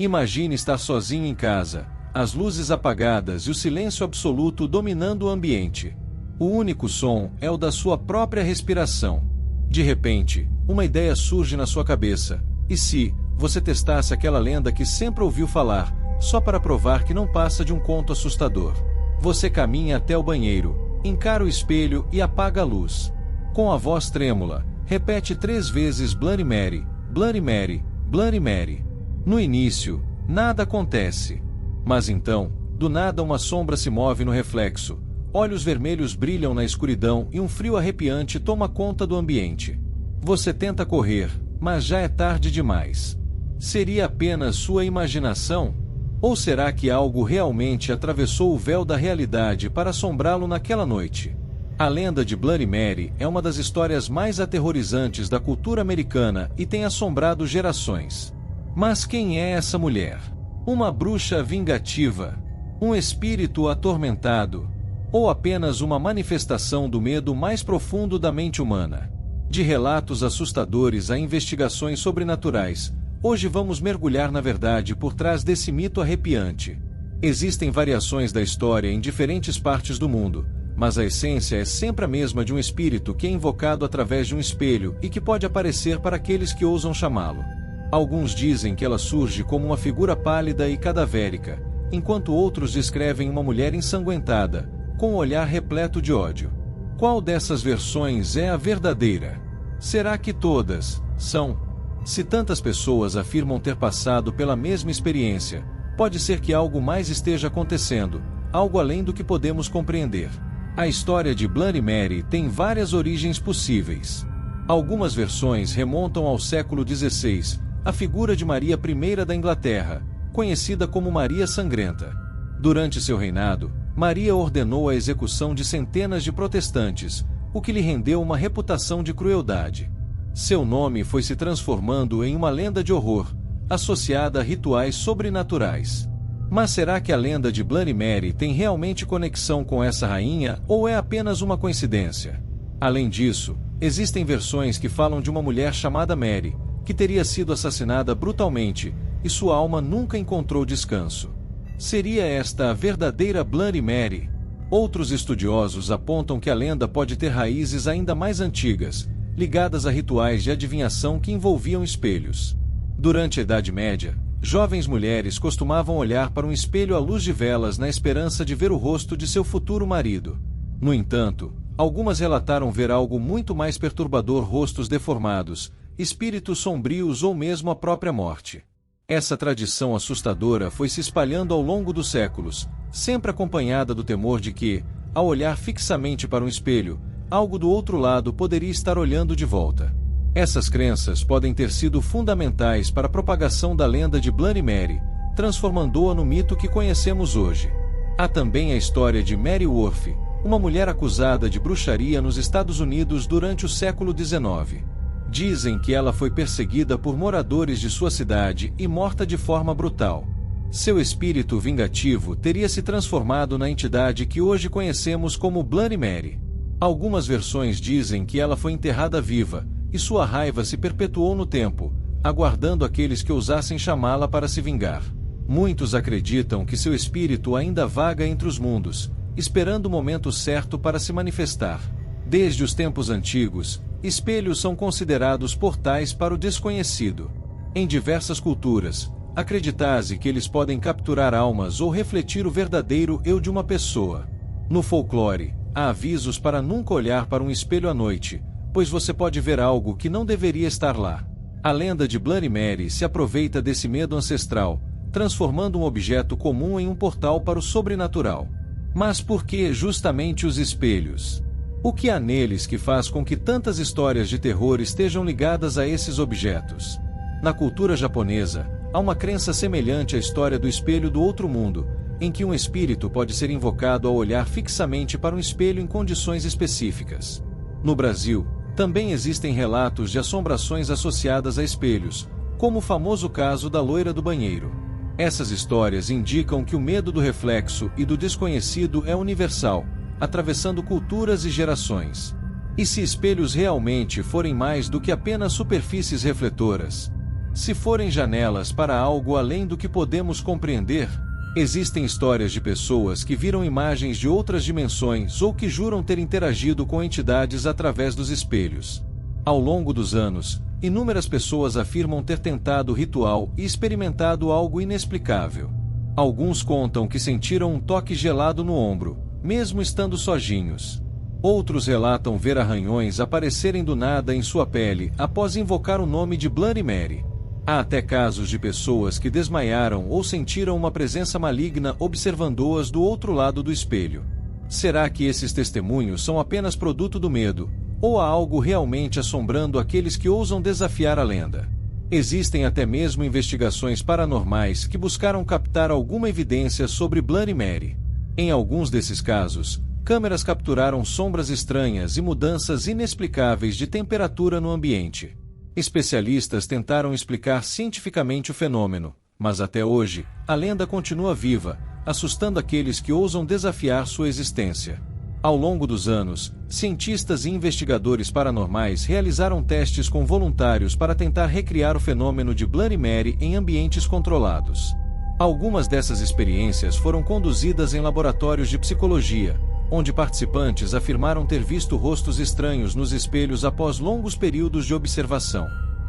Imagine estar sozinho em casa, as luzes apagadas e o silêncio absoluto dominando o ambiente. O único som é o da sua própria respiração. De repente, uma ideia surge na sua cabeça. E se você testasse aquela lenda que sempre ouviu falar, só para provar que não passa de um conto assustador? Você caminha até o banheiro, encara o espelho e apaga a luz. Com a voz trêmula, repete 3 vezes Bloody Mary, Bloody Mary, Bloody Mary. No início, nada acontece. Mas então, do nada uma sombra se move no reflexo. Olhos vermelhos brilham na escuridão e um frio arrepiante toma conta do ambiente. Você tenta correr, mas já é tarde demais. Seria apenas sua imaginação? Ou será que algo realmente atravessou o véu da realidade para assombrá-lo naquela noite? A lenda de Bloody Mary é uma das histórias mais aterrorizantes da cultura americana e tem assombrado gerações. Mas quem é essa mulher? Uma bruxa vingativa? Um espírito atormentado? Ou apenas uma manifestação do medo mais profundo da mente humana? De relatos assustadores a investigações sobrenaturais, hoje vamos mergulhar na verdade por trás desse mito arrepiante. Existem variações da história em diferentes partes do mundo, mas a essência é sempre a mesma de um espírito que é invocado através de um espelho e que pode aparecer para aqueles que ousam chamá-lo. Alguns dizem que ela surge como uma figura pálida e cadavérica, enquanto outros descrevem uma mulher ensanguentada, com um olhar repleto de ódio. Qual dessas versões é a verdadeira? Será que todas são? Se tantas pessoas afirmam ter passado pela mesma experiência, pode ser que algo mais esteja acontecendo, algo além do que podemos compreender. A história de Bloody Mary tem várias origens possíveis. Algumas versões remontam ao século XVI, a figura de Maria I da Inglaterra, conhecida como Maria Sangrenta. Durante seu reinado, Maria ordenou a execução de centenas de protestantes, o que lhe rendeu uma reputação de crueldade. Seu nome foi se transformando em uma lenda de horror, associada a rituais sobrenaturais. Mas será que a lenda de Bloody Mary tem realmente conexão com essa rainha ou é apenas uma coincidência? Além disso, existem versões que falam de uma mulher chamada Mary, que teria sido assassinada brutalmente, e sua alma nunca encontrou descanso. Seria esta a verdadeira Bloody Mary? Outros estudiosos apontam que a lenda pode ter raízes ainda mais antigas, ligadas a rituais de adivinhação que envolviam espelhos. Durante a Idade Média, jovens mulheres costumavam olhar para um espelho à luz de velas na esperança de ver o rosto de seu futuro marido. No entanto, algumas relataram ver algo muito mais perturbador: rostos deformados, espíritos sombrios ou mesmo a própria morte. Essa tradição assustadora foi se espalhando ao longo dos séculos, sempre acompanhada do temor de que, ao olhar fixamente para um espelho, algo do outro lado poderia estar olhando de volta. Essas crenças podem ter sido fundamentais para a propagação da lenda de Bloody Mary, transformando-a no mito que conhecemos hoje. Há também a história de Mary Worth, uma mulher acusada de bruxaria nos Estados Unidos durante o século XIX. Dizem que ela foi perseguida por moradores de sua cidade e morta de forma brutal. Seu espírito vingativo teria se transformado na entidade que hoje conhecemos como Bloody Mary. Algumas versões dizem que ela foi enterrada viva, e sua raiva se perpetuou no tempo, aguardando aqueles que ousassem chamá-la para se vingar. Muitos acreditam que seu espírito ainda vaga entre os mundos, esperando o momento certo para se manifestar. Desde os tempos antigos, espelhos são considerados portais para o desconhecido. Em diversas culturas, acredita-se que eles podem capturar almas ou refletir o verdadeiro eu de uma pessoa. No folclore, há avisos para nunca olhar para um espelho à noite, pois você pode ver algo que não deveria estar lá. A lenda de Bloody Mary se aproveita desse medo ancestral, transformando um objeto comum em um portal para o sobrenatural. Mas por que justamente os espelhos? O que há neles que faz com que tantas histórias de terror estejam ligadas a esses objetos? Na cultura japonesa, há uma crença semelhante à história do espelho do outro mundo, em que um espírito pode ser invocado ao olhar fixamente para um espelho em condições específicas. No Brasil, também existem relatos de assombrações associadas a espelhos, como o famoso caso da loira do banheiro. Essas histórias indicam que o medo do reflexo e do desconhecido é universal, atravessando culturas e gerações. E se espelhos realmente forem mais do que apenas superfícies refletoras? Se forem janelas para algo além do que podemos compreender, existem histórias de pessoas que viram imagens de outras dimensões ou que juram ter interagido com entidades através dos espelhos. Ao longo dos anos, inúmeras pessoas afirmam ter tentado o ritual e experimentado algo inexplicável. Alguns contam que sentiram um toque gelado no ombro, mesmo estando sozinhos. Outros relatam ver arranhões aparecerem do nada em sua pele após invocar o nome de Bloody Mary. Há até casos de pessoas que desmaiaram ou sentiram uma presença maligna observando-as do outro lado do espelho. Será que esses testemunhos são apenas produto do medo, ou há algo realmente assombrando aqueles que ousam desafiar a lenda? Existem até mesmo investigações paranormais que buscaram captar alguma evidência sobre Bloody Mary. Em alguns desses casos, câmeras capturaram sombras estranhas e mudanças inexplicáveis de temperatura no ambiente. Especialistas tentaram explicar cientificamente o fenômeno, mas até hoje, a lenda continua viva, assustando aqueles que ousam desafiar sua existência. Ao longo dos anos, cientistas e investigadores paranormais realizaram testes com voluntários para tentar recriar o fenômeno de Bloody Mary em ambientes controlados. Algumas dessas experiências foram conduzidas em laboratórios de psicologia, onde participantes afirmaram ter visto rostos estranhos nos espelhos após longos períodos de observação.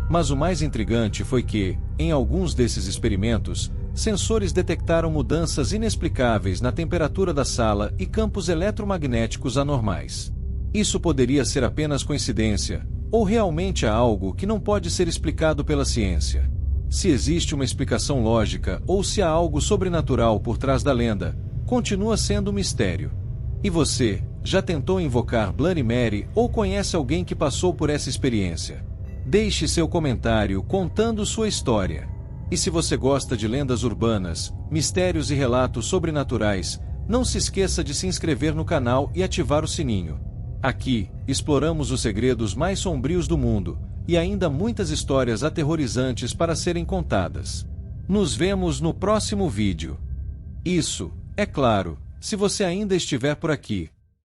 Mas o mais intrigante foi que, em alguns desses experimentos, sensores detectaram mudanças inexplicáveis na temperatura da sala e campos eletromagnéticos anormais. Isso poderia ser apenas coincidência, ou realmente há algo que não pode ser explicado pela ciência. Se existe uma explicação lógica ou se há algo sobrenatural por trás da lenda, continua sendo um mistério. E você, já tentou invocar Bloody Mary ou conhece alguém que passou por essa experiência? Deixe seu comentário contando sua história. E se você gosta de lendas urbanas, mistérios e relatos sobrenaturais, não se esqueça de se inscrever no canal e ativar o sininho. Aqui, exploramos os segredos mais sombrios do mundo, e ainda muitas histórias aterrorizantes para serem contadas. Nos vemos no próximo vídeo. Isso, é claro, se você ainda estiver por aqui.